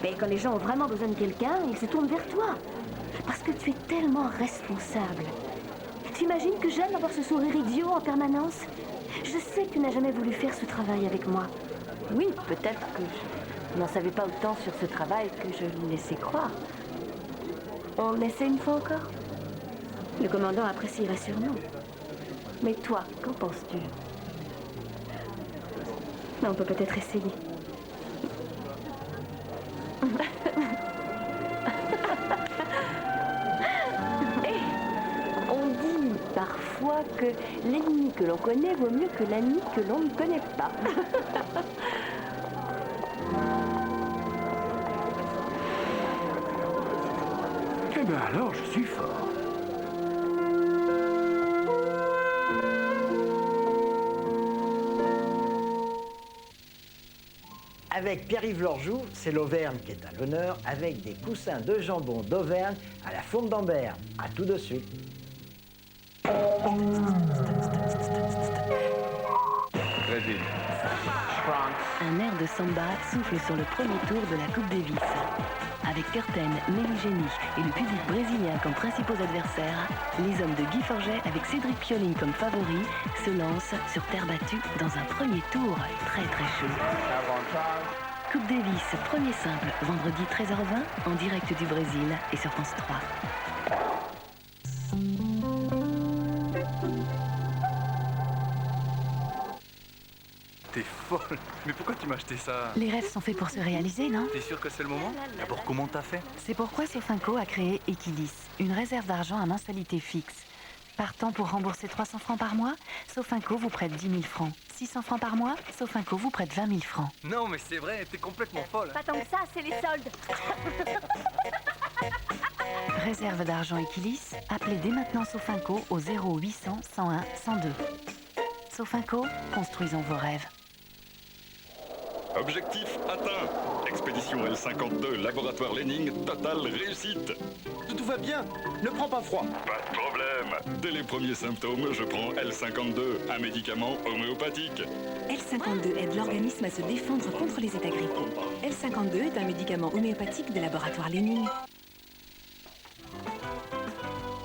Mais quand les gens ont vraiment besoin de quelqu'un, ils se tournent vers toi. Parce que tu es tellement responsable. Tu imagines que j'aime avoir ce sourire idiot en permanence? Je sais que tu n'as jamais voulu faire ce travail avec moi. Oui, peut-être que je n'en savais pas autant sur ce travail que je le laissais croire. On essaie une fois encore? Le commandant apprécierait sûrement. Mais toi, qu'en penses-tu? On peut peut-être essayer. On dit parfois que l'ennemi que l'on connaît vaut mieux que l'ami que l'on ne connaît pas. Eh ben alors, je suis fort. Avec Pierre-Yves Lorjou, c'est l'Auvergne qui est à l'honneur, avec des coussins de jambon d'Auvergne à la fonte d'Ambert. À tout de suite. Brésil. Un air de samba souffle sur le premier tour de la Coupe Davis. Avec Curten, Mélie Génie et le public brésilien comme principaux adversaires, les hommes de Guy Forget avec Cédric Pioline comme favori se lancent sur terre battue dans un premier tour très chaud. Coupe Davis, premier simple, vendredi 13h20 en direct du Brésil et sur France 3. T'es folle. Mais pourquoi tu m'as acheté ça? Les rêves sont faits pour se réaliser, non? T'es sûr que c'est le moment? D'abord, comment t'as fait? C'est pourquoi Sofinco a créé Equilis, une réserve d'argent à mensualité fixe. Partant pour rembourser 300 francs par mois, Sofinco vous prête 10 000 francs. 600 francs par mois, Sofinco vous prête 20 000 francs. Non, mais c'est vrai, t'es complètement folle. Pas tant que ça, c'est les soldes. Réserve d'argent Equilis, appelez dès maintenant Sofinco au 0800 101 102. Sofinco, construisons vos rêves. Objectif atteint. Expédition L52, laboratoire Lenning, totale réussite. Tout va bien, ne prends pas froid. Pas de problème. Dès les premiers symptômes, je prends L52, un médicament homéopathique. L52 aide l'organisme à se défendre contre les états grippaux. L52 est un médicament homéopathique des laboratoires Lenning.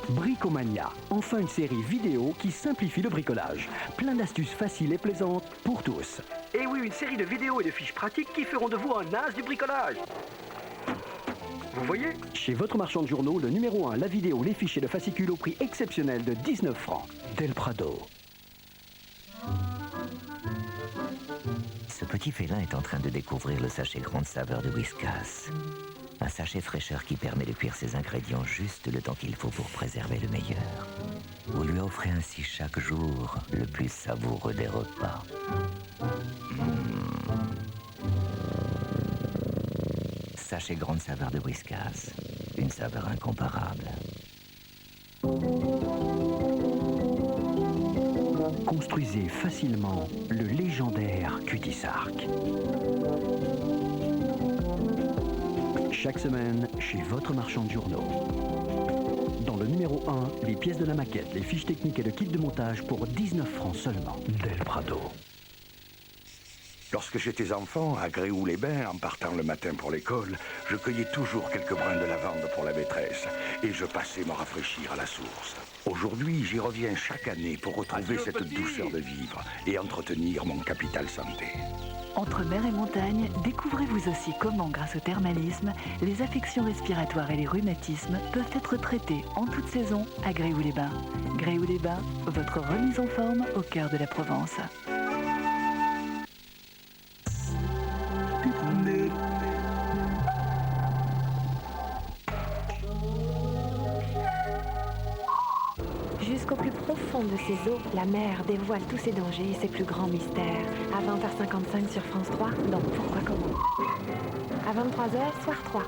Bricomania, enfin une série vidéo qui simplifie le bricolage. Plein d'astuces faciles et plaisantes pour tous. Et oui, une série de vidéos et de fiches pratiques qui feront de vous un as du bricolage. Vous voyez? Chez votre marchand de journaux, le numéro 1, la vidéo, les fiches et le fascicule au prix exceptionnel de 19 francs. Del Prado. Ce petit félin est en train de découvrir le sachet grande saveur de Whiskas. Un sachet fraîcheur qui permet de cuire ses ingrédients juste le temps qu'il faut pour préserver le meilleur. Vous lui offrez ainsi chaque jour le plus savoureux des repas. Sachet grande saveur de Whiskas. Une saveur incomparable. Construisez facilement le légendaire Cutisarc. Chaque semaine, chez votre marchand de journaux. Dans le numéro 1, les pièces de la maquette, les fiches techniques et le kit de montage pour 19 francs seulement. Del Prado. Lorsque j'étais enfant, à Gréoux-les-Bains, en partant le matin pour l'école, je cueillais toujours quelques brins de lavande pour la maîtresse et je passais me rafraîchir à la source. Aujourd'hui, j'y reviens chaque année pour retrouver cette douceur de vivre et entretenir mon capital santé. Entre mer et montagne, découvrez vous aussi comment, grâce au thermalisme, les affections respiratoires et les rhumatismes peuvent être traités en toute saison à Gréoux-les-Bains. Gréoux-les-Bains, votre remise en forme au cœur de la Provence. Jusqu'au plus profond de ses eaux, la mer dévoile tous ses dangers et ses plus grands mystères. À 20h55 sur France 3, dans Pourquoi Comment. À 23h, Soir 3.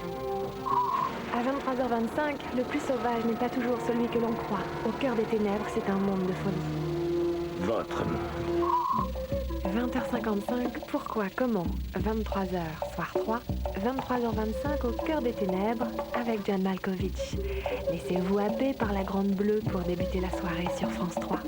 À 23h25, le plus sauvage n'est pas toujours celui que l'on croit. Au cœur des ténèbres, c'est un monde de folie. Votre nom. 20h55, Pourquoi Comment. 23h, Soir 3. 23h25, Au cœur des ténèbres, avec John Malkovich. Laissez-vous happer par la Grande Bleue pour débuter la soirée sur France 3.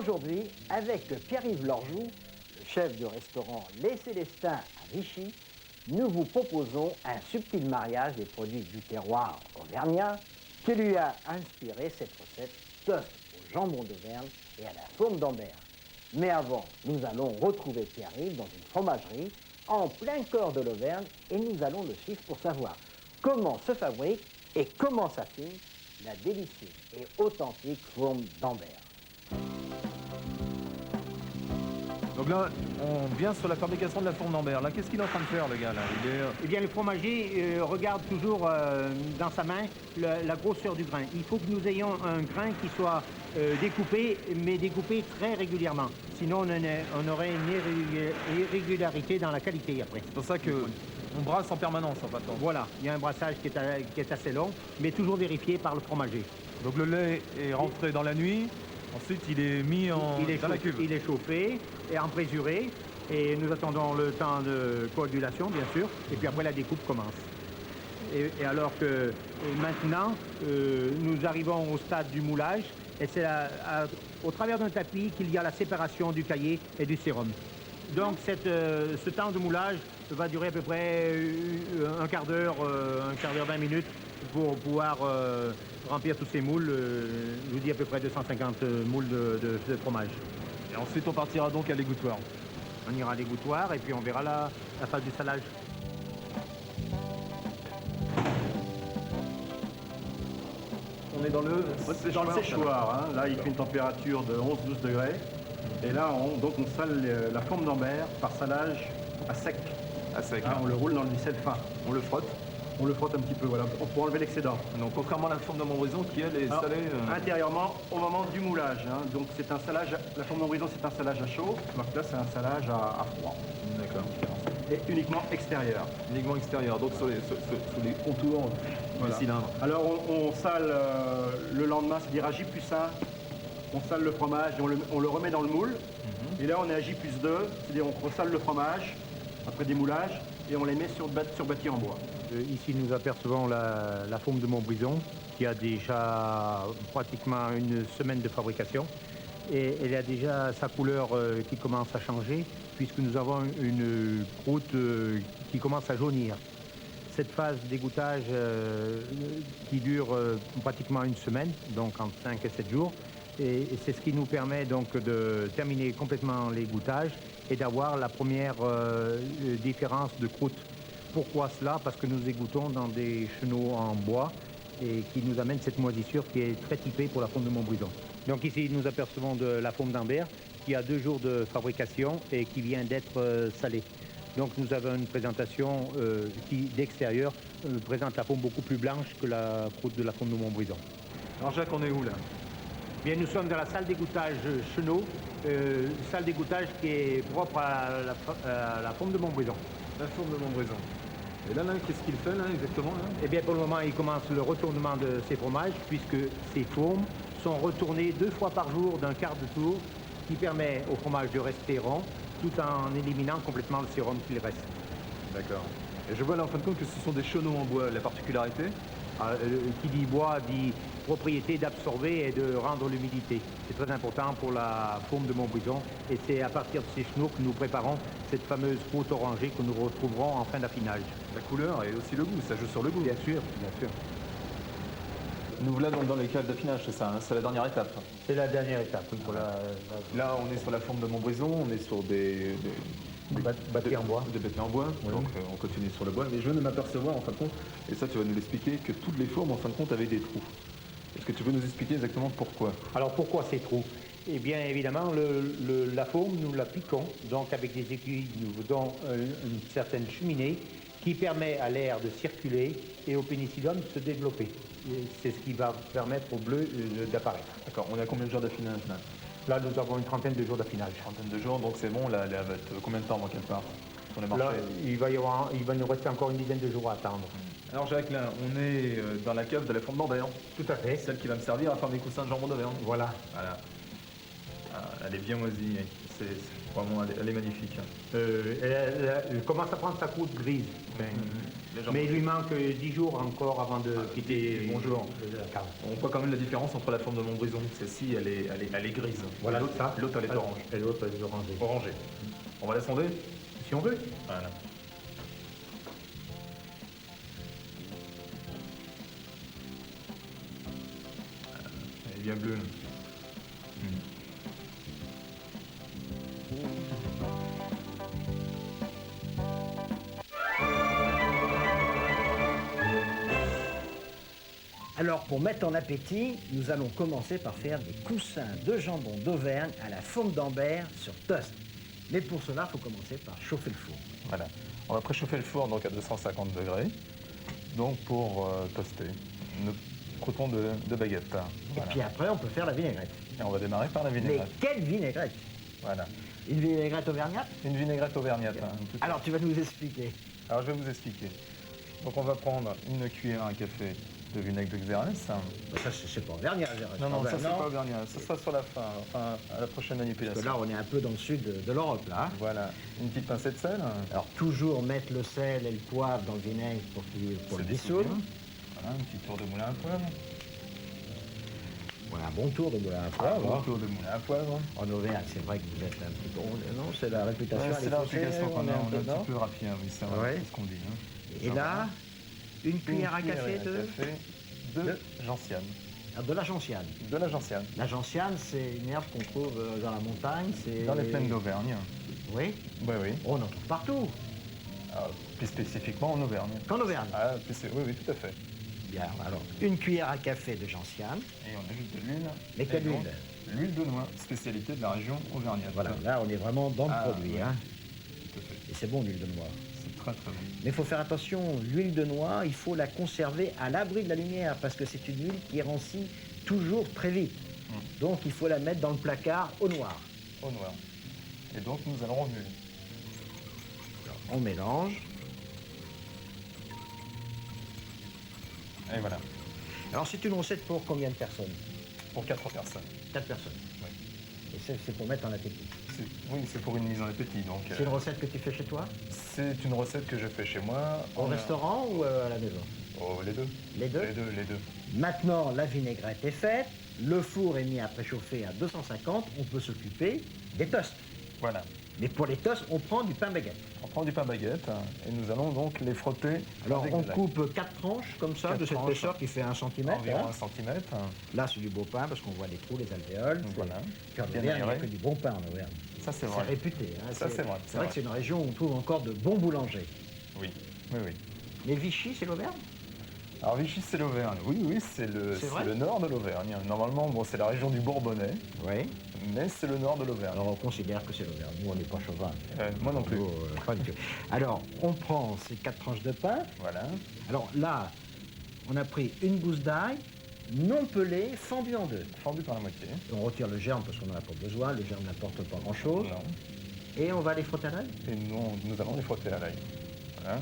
Aujourd'hui, avec Pierre-Yves Lorjou, le chef du restaurant Les Célestins à Vichy, nous vous proposons un subtil mariage des produits du terroir auvergnat qui lui a inspiré cette recette toast au jambon d'Auvergne et à la fourme d'Ambert. Mais avant, nous allons retrouver Pierre-Yves dans une fromagerie en plein cœur de l'Auvergne et nous allons le suivre pour savoir comment se fabrique et comment s'affine la délicieuse et authentique fourme d'Ambert. Donc là, on vient sur la fabrication de la fourme d'Ambert. Là, qu'est-ce qu'il est en train de faire, le gars là? Eh bien, le fromager regarde toujours dans sa main la grosseur du grain. Il faut que nous ayons un grain qui soit découpé, mais découpé très régulièrement. Sinon, on aurait une irrégularité dans la qualité après. C'est pour ça que on brasse en permanence, en fait. Voilà, il y a un brassage qui est assez long, mais toujours vérifié par le fromager. Donc le lait est rentré dans la nuit. Ensuite, il est mis dans la cuve. Il est chauffé et emprésuré. Et nous attendons le temps de coagulation, bien sûr. Et puis après, la découpe commence. Et alors que maintenant, nous arrivons au stade du moulage. Et c'est au travers d'un tapis qu'il y a la séparation du caillé et du sérum. Donc ce temps de moulage va durer à peu près un quart d'heure, 20 minutes pour pouvoir remplir tous ces moules. Je vous dis à peu près 250 moules de fromage. Et ensuite, on partira donc à l'égouttoir. On ira à l'égouttoir et puis on verra la phase du salage. On est dans le séchoir. Hein. Là, il fait une température de 11-12 degrés. Et là, on sale la fourme d'Ambert par salage à sec. À sec. On le roule dans le sel fin. On le frotte. On le frotte un petit peu, voilà, pour enlever l'excédent. Donc, contrairement à la fourme de Montbrison qui, elle, est salée... Intérieurement, au moment du moulage. Hein. Donc, c'est un salage... La fourme de Montbrison, c'est un salage à chaud. Donc là, c'est un salage à froid. D'accord. Et uniquement extérieur. Uniquement extérieur, donc sous les contours du cylindre. Alors, on sale le lendemain, c'est-à-dire à J+1. On sale le fromage et on le remet dans le moule. Et là, on est à J+2, c'est-à-dire on resale le fromage après des moulages et on les met sur bâti en bois. Ici, nous apercevons la fourme de Montbrison qui a déjà pratiquement une semaine de fabrication. Et elle a déjà sa couleur qui commence à changer puisque nous avons une croûte qui commence à jaunir. Cette phase d'égouttage qui dure pratiquement une semaine, donc en 5 et 7 jours. Et c'est ce qui nous permet donc de terminer complètement l'égouttage et d'avoir la première différence de croûte. Pourquoi cela? Parce que nous égoutons dans des chenaux en bois et qui nous amène cette moisissure qui est très typée pour la fourme de Montbrison. Donc ici, nous apercevons de la fourme d'Ambert qui a 2 jours de fabrication et qui vient d'être salée. Donc nous avons une présentation qui, d'extérieur, présente la fourme beaucoup plus blanche que la croûte de la fourme de Montbrison. Alors Jacques, on est où là? Bien, nous sommes dans la salle d'égouttage Chenot, salle d'égouttage qui est propre à la fourme de Montbrison. La fourme de Montbrison. Et là, qu'est-ce qu'il fait là exactement là? Eh bien, pour le moment, il commence le retournement de ces fromages, puisque ces fourmes sont retournées 2 fois par jour d'un quart de tour, qui permet au fromage de rester rond, tout en éliminant complètement le sérum qu'il reste. D'accord. Et je vois là en fin de compte que ce sont des chenaux en bois. La particularité? Qui dit bois dit propriété d'absorber et de rendre l'humidité. C'est très important pour la fourme de Montbrison et c'est à partir de ces chenaux que nous préparons cette fameuse croûte orangée que nous retrouverons en fin d'affinage. La couleur et aussi le goût, ça joue sur le goût. Bien sûr, bien sûr. Nous voilà donc dans les caves d'affinage, c'est ça, hein, c'est la dernière étape. C'est la dernière étape, oui. Pour Là, on est sur la fourme de Montbrison, on est sur des bâtis en bois. Des bâtis en bois, oui. Donc on continue sur le bois. Mais je viens de m'apercevoir en fin de compte, et ça tu vas nous l'expliquer, que toutes les fourmes en fin de compte avaient des trous. Est-ce que tu peux nous expliquer exactement pourquoi? Alors pourquoi ces trous? Eh bien évidemment, la fourme, nous la piquons, donc avec des aiguilles, nous faisons une certaine cheminée qui permet à l'air de circuler et au pénicillium de se développer. C'est ce qui va permettre au bleu d'apparaître. D'accord, on est à combien de jours d'affinage là? Là, nous avons une trentaine de jours d'affinage. Une trentaine de jours, donc c'est bon, là, elle va être combien de temps avant qu'elle parte sur les marchés? Là, il va nous rester encore une dizaine de jours à attendre. Alors Jacques, là, on est dans la cave de la fourme d'Ambert. Tout à fait. Celle qui va me servir à faire mes coussins de jambon d'Auvergne. Voilà. Voilà. Ah, elle est bien moisie, vraiment, elle est magnifique. Elle commence à prendre sa croûte grise. Mais il lui manque 10 jours encore avant de quitter. Bonjour. On voit quand même la différence entre la forme de Montbrison. Celle-ci, elle est grise. Voilà, l'autre, elle est orange. Et l'autre, elle est orangée. Orangée. On va la sonder si on veut. Voilà. Elle est bien bleue. Là. Alors, pour mettre en appétit, nous allons commencer par faire des coussins de jambon d'Auvergne à la fourme d'Ambert sur toast. Mais pour cela, il faut commencer par chauffer le four. Voilà. On va préchauffer le four donc à 250 degrés, donc pour toaster nos croûtons de baguette. Et Voilà. puis après, on peut faire la vinaigrette. Et on va démarrer par la vinaigrette. Mais quelle vinaigrette? Voilà. Une vinaigrette auvergnate? Une vinaigrette auvergnate. Alors, tu vas nous expliquer. Alors, je vais vous expliquer. Donc, on va prendre une cuillère à café de vinaigre de Xérès. Ça, c'est pas auvergnat, Xérès. Non, non, ça, c'est pas auvergnat. Ça sera sur la fin, enfin, à la prochaine manipulation. Parce que là, on est un peu dans le sud de l'Europe, là. Voilà. Une petite pincée de sel. Alors, toujours mettre le sel et le poivre dans le vinaigre pour le dissoudre. Voilà, un petit tour de moulin à poivre. Voilà, un bon tour de moulin à poivre. Un bon tour de moulin à poivre. En Auvergne, c'est vrai que vous êtes un petit peu... Non, c'est la réputation. Ouais, c'est la réputation qu'on a, on est un petit peu rapide, oui, c'est vrai, Ouais. c'est ce qu'on dit. Hein. Et là, une cuillère à café de gentiane. Ah, de la gentiane. De la gentiane. La gentiane, c'est une herbe qu'on trouve dans la montagne. Dans les plaines d'Auvergne. Oui? Oui, oui. On en trouve partout. Plus spécifiquement en Auvergne. Qu'en Auvergne? Oui, oui, tout à fait. Bien, alors, une cuillère à café de gentiane. Et on ajoute de l'huile. Mais quelle huile? L'huile de noix, spécialité de la région auvergnate. Voilà, là, on est vraiment dans le produit. Ouais. Hein. Tout à fait. Et c'est bon, l'huile de noix. C'est très, très bon. Mais il faut faire attention, l'huile de noix, il faut la conserver à l'abri de la lumière parce que c'est une huile qui rancit toujours très vite. Donc, il faut la mettre dans le placard au noir. Au noir. Et donc, nous allons remuer. On mélange. Et voilà. Alors, c'est une recette pour combien de personnes? Pour 4 personnes. 4 personnes. Oui. Et c'est pour mettre en appétit. Oui, c'est pour une mise en appétit. Donc. C'est une recette que tu fais chez toi? C'est une recette que je fais chez moi. Au restaurant ou à la maison? Oh, les deux. Les deux? Les deux, les deux. Maintenant, la vinaigrette est faite. Le four est mis à préchauffer à 250. On peut s'occuper des toasts. Voilà. Mais pour les toasts, on prend du pain baguette. On prend du pain baguette et nous allons donc les frotter. Alors on coupe 4 tranches comme ça, de cette épaisseur qui fait 1 cm. Environ 1 cm. Là c'est du beau pain parce qu'on voit les trous, les alvéoles. Voilà. En Auvergne, il n'y a que du bon pain en Auvergne. Ça c'est vrai. C'est réputé. Hein. Ça c'est vrai. C'est vrai que c'est une région où on trouve encore de bons boulangers. Oui, oui, oui. Mais Vichy, c'est l'Auvergne? Alors Vichy, c'est l'Auvergne. Oui, oui, c'est le nord de l'Auvergne. Normalement, bon, c'est la région du Bourbonnais. Oui. Mais c'est le nord de l'Auvergne. Alors on considère que c'est l'Auvergne. Nous, on n'est pas chauvin. Moi non plus. Pas du tout. Alors, on prend ces 4 tranches de pain. Voilà. Alors là, on a pris une gousse d'ail, non pelée, fendue en deux. Fendue par la moitié. On retire le germe parce qu'on n'en a pas besoin. Le germe n'apporte pas grand-chose. Non. Et on va les frotter à l'ail. Et nous allons les frotter à l'ail. Voilà.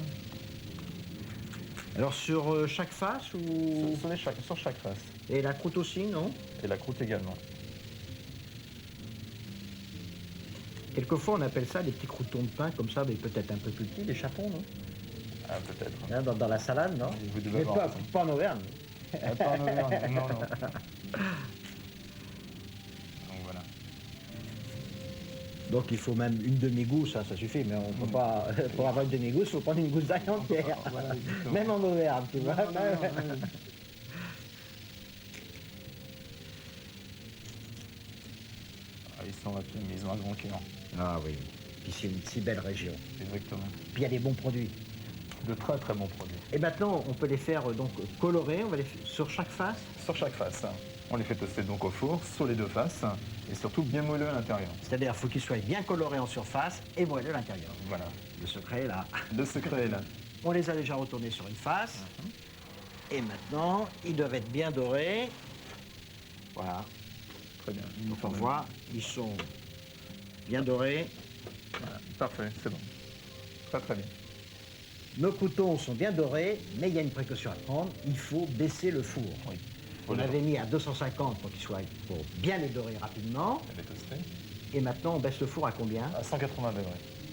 Alors sur chaque face ou... Sur chaque face. Et la croûte aussi, non? Et la croûte également. Quelquefois, on appelle ça des petits croûtons de pain, comme ça, mais peut-être un peu plus petits, des chapons, non? Ah, peut-être. Hein, dans la salade, non? Vous devez mais pas en Auvergne. Pas en Auvergne, non, non. Donc voilà. Donc il faut même une demi-gousse, ça suffit, mais on peut pas... Pour avoir une demi-gousse, il faut prendre une gousse d'ail entière. Voilà, même en Auvergne, tu vois. Ils sont rapides, mais ils ont un grand cœur. Ah oui. Puis c'est une si belle région. Exactement. Puis il y a des bons produits. De très très bons produits. Et maintenant, on peut les faire donc colorer, on va les faire sur chaque face? Sur chaque face. On les fait toaster donc au four, sur les deux faces, et surtout bien moelleux à l'intérieur. C'est-à-dire qu'il faut qu'ils soient bien colorés en surface et moelleux à l'intérieur. Voilà. Le secret est là. Le secret est là. On les a déjà retournés sur une face. Et maintenant, ils doivent être bien dorés. Voilà. Très bien. Donc on voit, ils sont bien dorés. Voilà. Parfait, c'est bon. Très très bien. Nos croûtons sont bien dorés, mais il y a une précaution à prendre. Il faut baisser le four. Oui. On avait mis à 250 pour pour bien les dorer rapidement. Les toaster. Et maintenant, on baisse le four à combien? À 180 degrés.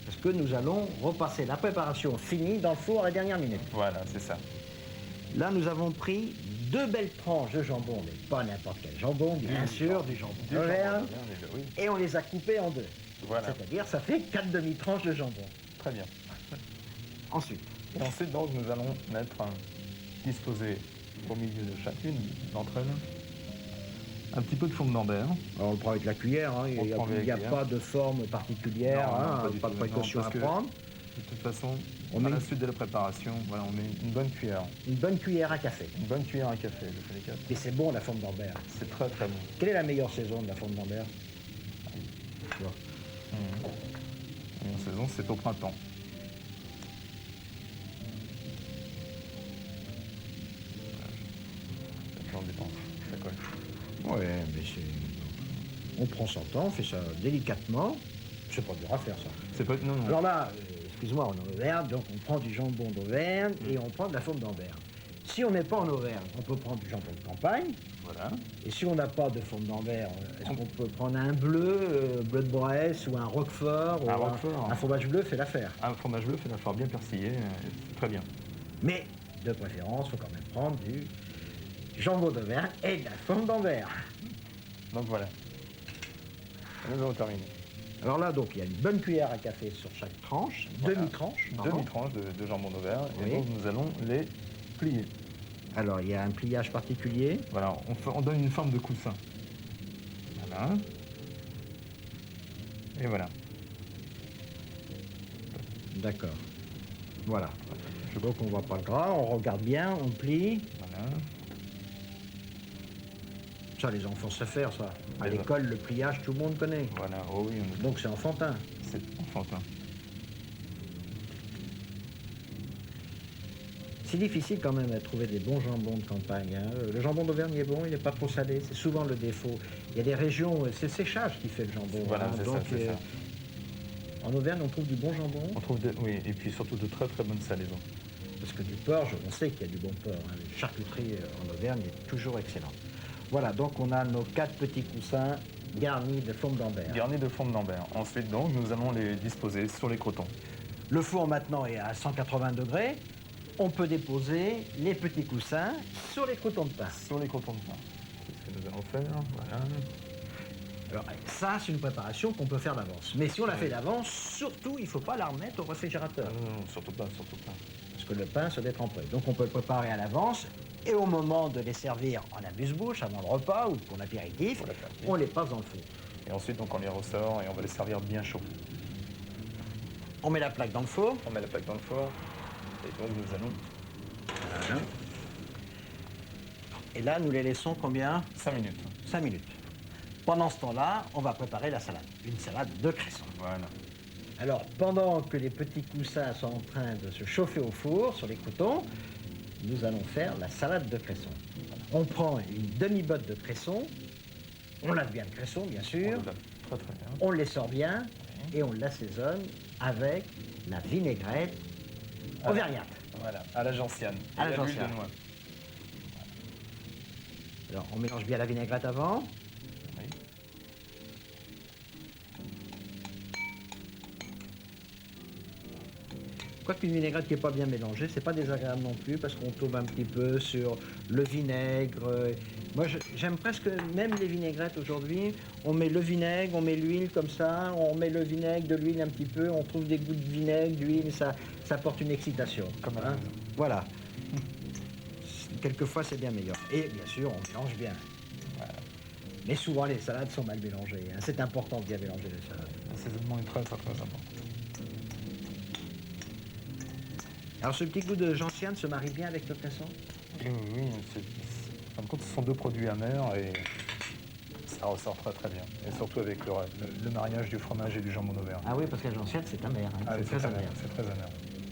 Parce que nous allons repasser la préparation finie dans le four à la dernière minute. Voilà, c'est ça. Là, nous avons pris 2 belles tranches de jambon, mais pas n'importe quel jambon, bien sûr, du jambon d'Auvergne, oui. et on les a coupés en 2. Voilà. C'est-à-dire, ça fait 4 demi-tranches de jambon. Très bien. Ensuite. Et ensuite, donc, nous allons disposer au milieu de chacune d'entre elles un petit peu de fond d'Ambert. Alors, on le prend avec la cuillère, hein. Il n'y a pas de forme particulière, pas de précaution à prendre. De toute façon, à la suite de la préparation, voilà, on met une bonne cuillère. Une bonne cuillère à café. Une bonne cuillère à café, je fais les 4. Et c'est bon la forme d'Ambert. C'est très très bon. Quelle est la meilleure saison de la forme d'Ambert? La meilleure saison, c'est au printemps. Ça colle. Ouais, mais c'est... On prend son temps, on fait ça délicatement. C'est pas dur à faire, ça. C'est pas... Non, non. Alors là, excuse-moi, on est en Auvergne, donc on prend du jambon d'Auvergne et on prend de la forme d'Ambert. Si on n'est pas en Auvergne, on peut prendre du jambon de campagne. Voilà. Et si on n'a pas de forme d'Ambert, est-ce qu'on peut prendre un bleu, bleu de Bresse ou un Roquefort un fromage bleu fait l'affaire. Un fromage bleu fait l'affaire, bien persillé, très bien. Mais, de préférence, il faut quand même prendre du jambon d'Auvergne et de la forme d'Ambert. Donc voilà. Nous avons terminé. Alors là, donc, il y a une bonne cuillère à café sur chaque tranche, voilà. demi-tranche. Demi-tranche de jambon d'Auvergne, oui. Et donc nous allons les plier. Alors, il y a un pliage particulier. Voilà, on donne une forme de coussin. Voilà. Et voilà. D'accord. Voilà. Donc, on ne voit pas le gras, on regarde bien, on plie. Voilà. Ça, les enfants savent faire, ça. À l'école, le pliage, tout le monde connaît. Voilà, oh oui. Donc, c'est enfantin. C'est enfantin. C'est difficile quand même de trouver des bons jambons de campagne. Hein. Le jambon d'Auvergne est bon, il n'est pas trop salé, c'est souvent le défaut. Il y a des régions, c'est le séchage qui fait le jambon. Voilà, hein. c'est Donc, ça. En Auvergne, on trouve du bon jambon. On trouve oui, et puis surtout de très très bonnes salaisons. Parce que du porc, on sait qu'il y a du bon porc. Hein. La charcuterie en Auvergne est toujours excellente. Voilà, donc on a nos 4 petits coussins garnis de forme d'Ambert. Garnis de forme d'Ambert. Ensuite, donc, nous allons les disposer sur les crotons. Le four maintenant est à 180 degrés. On peut déposer les petits coussins sur les crotons de pain. Sur les crotons de pain. C'est ce que nous allons faire. Voilà. Alors, ça, c'est une préparation qu'on peut faire d'avance. Mais si on la fait d'avance, surtout, il ne faut pas la remettre au réfrigérateur. Non, surtout pas, surtout pas. Parce que le pain se détremperait. Donc, on peut le préparer à l'avance. Et au moment de les servir en amuse-bouche, avant le repas ou pour l'apéritif, on les passe dans le four. Et ensuite, donc, on les ressort et on va les servir bien chaud. On met la plaque dans le four. On met la plaque dans le four. Et donc, nous allons... Voilà. Et là, nous les laissons combien? 5 minutes. 5 minutes. Pendant ce temps-là, on va préparer la salade. Une salade de cresson. Voilà. Alors, pendant que les petits coussins sont en train de se chauffer au four, sur les croutons, nous allons faire la salade de cresson. On prend une demi-botte de cresson, on lave bien le cresson, bien sûr, très, très bien. On les sort bien et on l'assaisonne avec la vinaigrette auvergnate. Voilà, à la gentiane. À la l'huile gentiane. de noix. Alors, on mélange bien la vinaigrette avant. Oui. Quoique une vinaigrette qui n'est pas bien mélangée, c'est pas désagréable non plus parce qu'on tombe un petit peu sur le vinaigre. Moi, j'aime presque même les vinaigrettes aujourd'hui. On met le vinaigre, on met l'huile comme ça, on met le vinaigre, de l'huile un petit peu, on trouve des goûts de vinaigre, d'huile, ça apporte une excitation. Comme hein. Voilà. Quelquefois, c'est bien meilleur. Et bien sûr, on mélange bien. Voilà. Mais souvent, les salades sont mal mélangées. Hein. C'est important de bien mélanger les salades. L'assaisonnement est très, très, très important. Alors, ce petit goût de gentiane se marie bien avec le cresson? Oui, en fin de compte, ce sont deux produits amers et ça ressort très très bien. Et surtout avec le mariage du fromage et du jambon d'Auvergne. Ah oui, parce que la gentiane, c'est amer. Hein. Ah, c'est très amer. C'est très amer.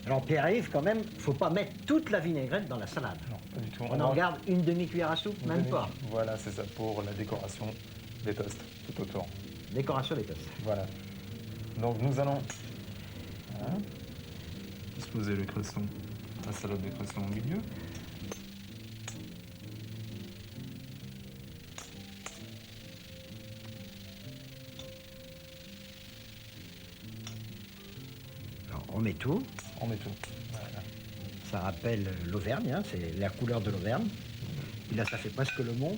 Alors, Pierre-Yves, quand même, il ne faut pas mettre toute la vinaigrette dans la salade. Non, pas du tout. On en garde une demi-cuillère à soupe, même pas. Voilà, c'est ça, pour la décoration des toasts, tout autour. Décoration des toasts. Voilà. Donc, nous allons disposer le cresson, la salade de cresson au milieu. met tout. On met tout. Voilà. Ça rappelle l'Auvergne, hein, c'est la couleur de l'Auvergne. Et là, ça fait presque le Mont.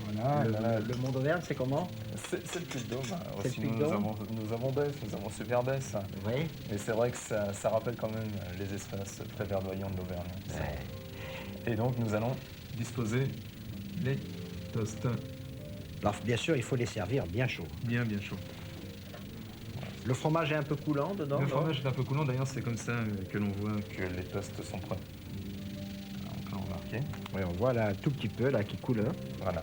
Voilà, le Mont d'Auvergne, c'est comment? C'est le Puy-de-Dôme. C'est Aussi, le Puy-de-Dôme. nous avons Besse, nous avons Super Besse. Oui. Et c'est vrai que ça rappelle quand même les espaces très verdoyants de l'Auvergne. Ouais. Et donc, nous allons disposer les toasts. Alors, bien sûr, il faut les servir bien chauds. Bien chaud. Le fromage est un peu coulant dedans? Le fromage est un peu coulant, d'ailleurs, c'est comme ça que l'on voit que les toasts sont prêts. Donc là, on va marquer. Oui, on voit là un tout petit peu là qui coule. Hein. Voilà.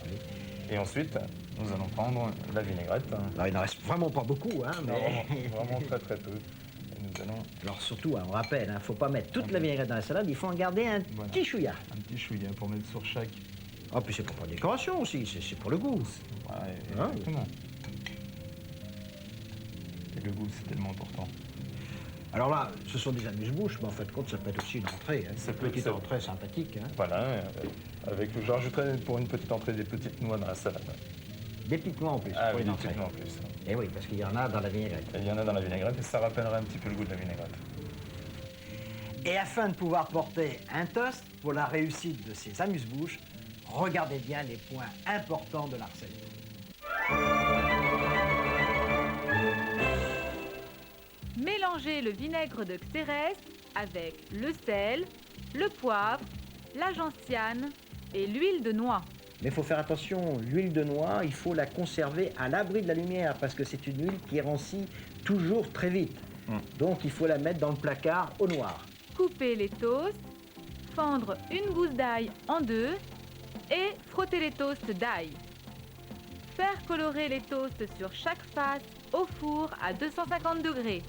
Et ensuite, nous allons prendre la vinaigrette. Alors, il n'en reste vraiment pas beaucoup, hein, mais... Non, vraiment très très peu. Et nous allons... Alors surtout, hein, on rappelle, il ne faut pas mettre toute la vinaigrette dans la salade, il faut en garder un petit chouïa. Un petit chouïa pour mettre sur chaque. Ah, puis c'est pour la décoration aussi, c'est pour le goût. Ouais, exactement. Et le goût, c'est tellement important. Alors là, ce sont des amuse-bouches, mais en fait, compte, ça peut être aussi une entrée. Hein. C'est une petite entrée sympathique. Hein. Voilà, je rajouterai pour une petite entrée des petites noix dans la salade. Des petites noix en plus, ah, pour oui, une des entrée. petites noix en plus. Et oui, parce qu'il y en a dans la vinaigrette. Il y en a dans la vinaigrette et ça rappellerait un petit peu le goût de la vinaigrette. Et afin de pouvoir porter un toast pour la réussite de ces amuse-bouches, regardez bien les points importants de la recette. Mélangez le vinaigre de Xérès avec le sel, le poivre, la gentiane et l'huile de noix. Mais il faut faire attention, l'huile de noix, il faut la conserver à l'abri de la lumière parce que c'est une huile qui rancit toujours très vite. Donc il faut la mettre dans le placard au noir. Coupez les toasts, fendre une gousse d'ail en deux et frotter les toasts d'ail. Faire colorer les toasts sur chaque face au four à 250 degrés.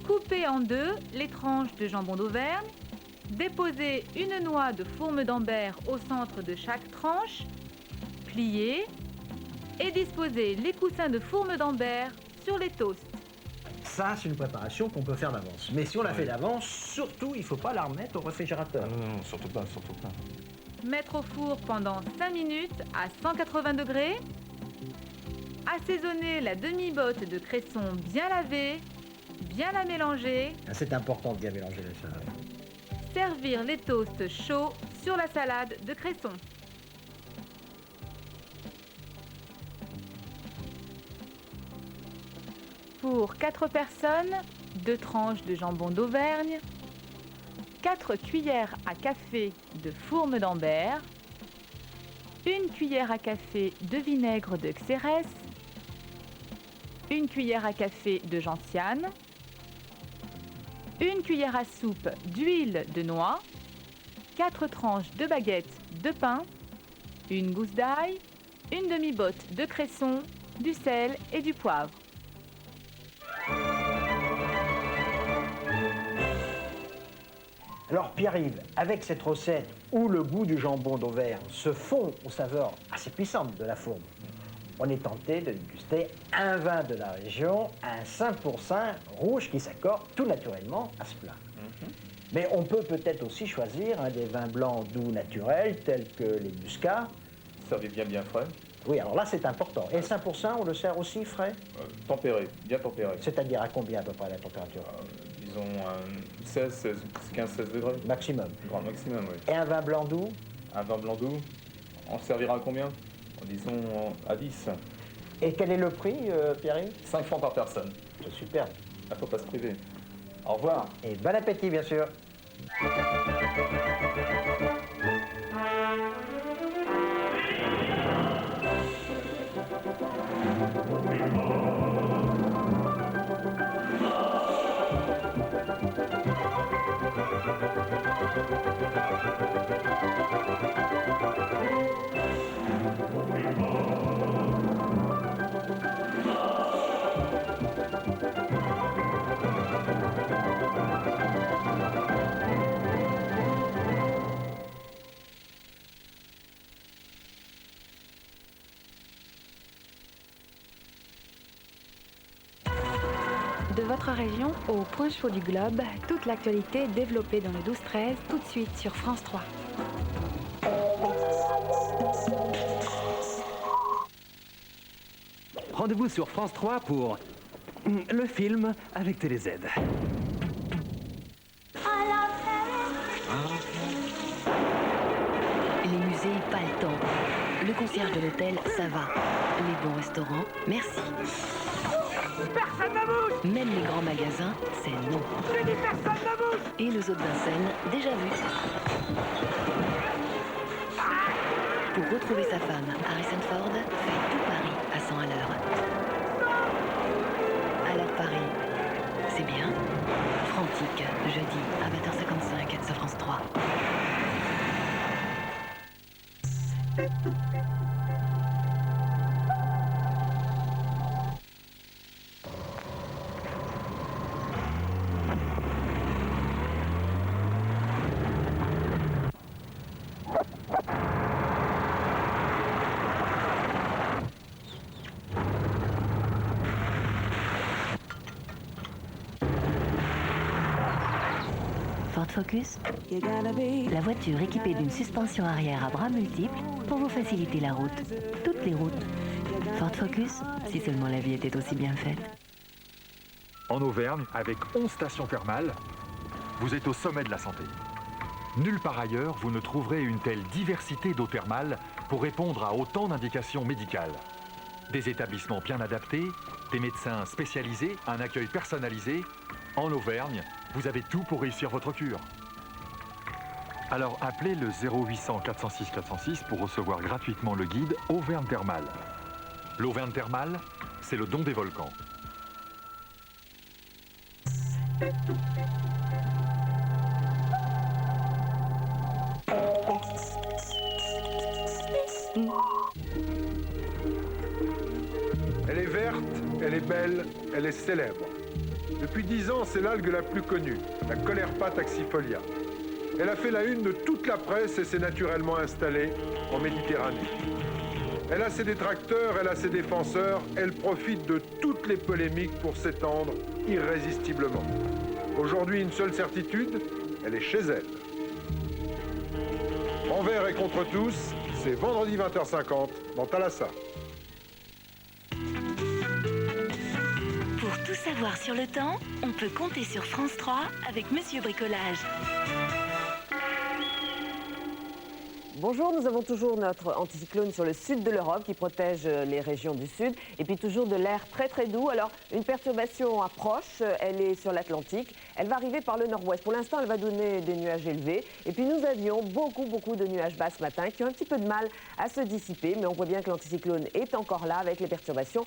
Couper en deux les tranches de jambon d'Auvergne. Déposer une noix de fourme d'Ambert au centre de chaque tranche. Plier et disposer les coussins de fourme d'Ambert sur les toasts. Ça, c'est une préparation qu'on peut faire d'avance. Mais si on la fait d'avance, surtout, il ne faut pas la remettre au réfrigérateur. Non, surtout pas, surtout pas. Mettre au four pendant 5 minutes à 180 degrés. Assaisonner la demi-botte de cresson bien lavée, bien la mélanger. C'est important de bien mélanger la salade. Servir les toasts chauds sur la salade de cresson. Pour 4 personnes, 2 tranches de jambon d'Auvergne, 4 cuillères à café de fourme d'Ambert, 1 cuillère à café de vinaigre de Xérès, 1 cuillère à café de gentiane, 1 cuillère à soupe d'huile de noix, 4 tranches de baguette de pain, 1 gousse d'ail, 1 demi-botte de cresson, du sel et du poivre. Alors Pierre-Yves, avec cette recette où le goût du jambon d'Auvergne se fond aux saveurs assez puissantes de la fourme, on est tenté de déguster un vin de la région, un 5% rouge qui s'accorde tout naturellement à ce plat. Mais on peut peut-être aussi choisir des vins blancs doux naturels tels que les muscats. Servi bien frais. Oui, alors là c'est important. Et le 5%, on le sert aussi frais? Tempéré, bien tempéré. C'est-à-dire à combien à peu près la température? Disons 15-16 degrés. Maximum. Grand maximum, oui. Et un vin blanc doux? Un vin blanc doux, on servira à combien? Disons à 10. Et quel est le prix, Pierre-Yves? 5 francs par personne. C'est superbe. Il ne faut pas se priver. Au revoir. Et bon appétit, bien sûr. De votre région au point chaud du globe, toute l'actualité développée dans le 12-13, tout de suite sur France 3. Rendez-vous sur France 3 pour le film avec TéléZ. concierge de l'hôtel, ça va. Les bons restaurants, merci. Personne ne bouge! Même les grands magasins, c'est non. J'ai dit personne ne bouge! Et le zoo de Vincennes, déjà vu. Pour retrouver sa femme, Harrison Ford fait tout Paris à 100 à l'heure. Alors Paris, c'est bien. Frantic, jeudi à 20h55 sur France 3. Ford Focus, la voiture équipée d'une suspension arrière à bras multiples pour vous faciliter la route, toutes les routes. Ford Focus, si seulement la vie était aussi bien faite. En Auvergne, avec 11 stations thermales, vous êtes au sommet de la santé. Nulle part ailleurs, vous ne trouverez une telle diversité d'eau thermale pour répondre à autant d'indications médicales. Des établissements bien adaptés, des médecins spécialisés, un accueil personnalisé. En Auvergne, vous avez tout pour réussir votre cure. Alors appelez le 0800 406 406 pour recevoir gratuitement le guide Auvergne Thermale. L'Auvergne Thermale, c'est le don des volcans. Elle est verte, elle est belle, elle est célèbre. Depuis 10 ans, c'est l'algue la plus connue, la Colerpa taxifolia. Elle a fait la une de toute la presse et s'est naturellement installée en Méditerranée. Elle a ses détracteurs, elle a ses défenseurs, elle profite de toutes les polémiques pour s'étendre irrésistiblement. Aujourd'hui, une seule certitude, elle est chez elle. Envers et contre tous, c'est vendredi 20h50 dans Thalassa. Pour tout savoir sur le temps, on peut compter sur France 3 avec Monsieur Bricolage. Bonjour, nous avons toujours notre anticyclone sur le sud de l'Europe qui protège les régions du sud et puis toujours de l'air très très doux. Alors une perturbation approche, elle est sur l'Atlantique, elle va arriver par le nord-ouest. Pour l'instant, elle va donner des nuages élevés et puis nous avions beaucoup de nuages bas ce matin qui ont un petit peu de mal à se dissiper, mais on voit bien que l'anticyclone est encore là avec les perturbations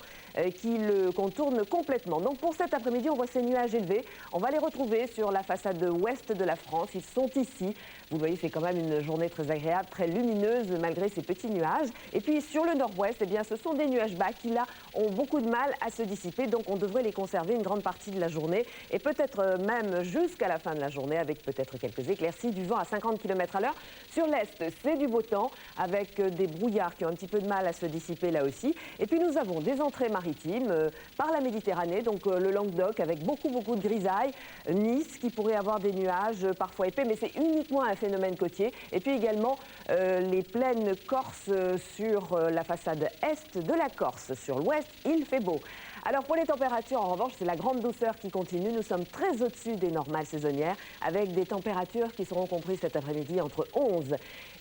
qui le contournent complètement. Donc pour cet après-midi, on voit ces nuages élevés. On va les retrouver sur la façade ouest de la France. Ils sont ici. Vous voyez, c'est quand même une journée très agréable, très lumineuse malgré ces petits nuages. Et puis sur le nord-ouest, eh bien, ce sont des nuages bas qui là ont beaucoup de mal à se dissiper. Donc on devrait les conserver une grande partie de la journée et peut-être même jusqu'à la fin de la journée avec peut-être quelques éclaircies, du vent à 50 km à l'heure. Sur l'est, c'est du beau temps avec des brouillards qui ont un petit peu de mal à se dissiper là aussi. Et puis nous avons des entrées maritimes par la Méditerranée, donc le Languedoc avec beaucoup de grisailles. Nice qui pourrait avoir des nuages parfois épais, mais c'est uniquement un phénomène côtier. Et puis également les plaines corses sur la façade est de la Corse. Sur l'ouest, il fait beau. Alors pour les températures, en revanche, c'est la grande douceur qui continue. Nous sommes très au-dessus des normales saisonnières avec des températures qui seront comprises cet après-midi entre 11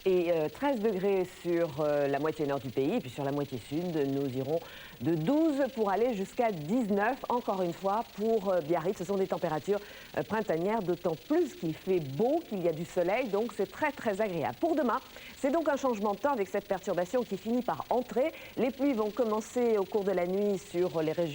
et 13 degrés sur la moitié nord du pays. Et puis sur la moitié sud, nous irons de 12 pour aller jusqu'à 19. Encore une fois, pour Biarritz, ce sont des températures printanières, d'autant plus qu'il fait beau, qu'il y a du soleil. Donc c'est très agréable. Pour demain, c'est donc un changement de temps avec cette perturbation qui finit par entrer. Les pluies vont commencer au cours de la nuit sur les régions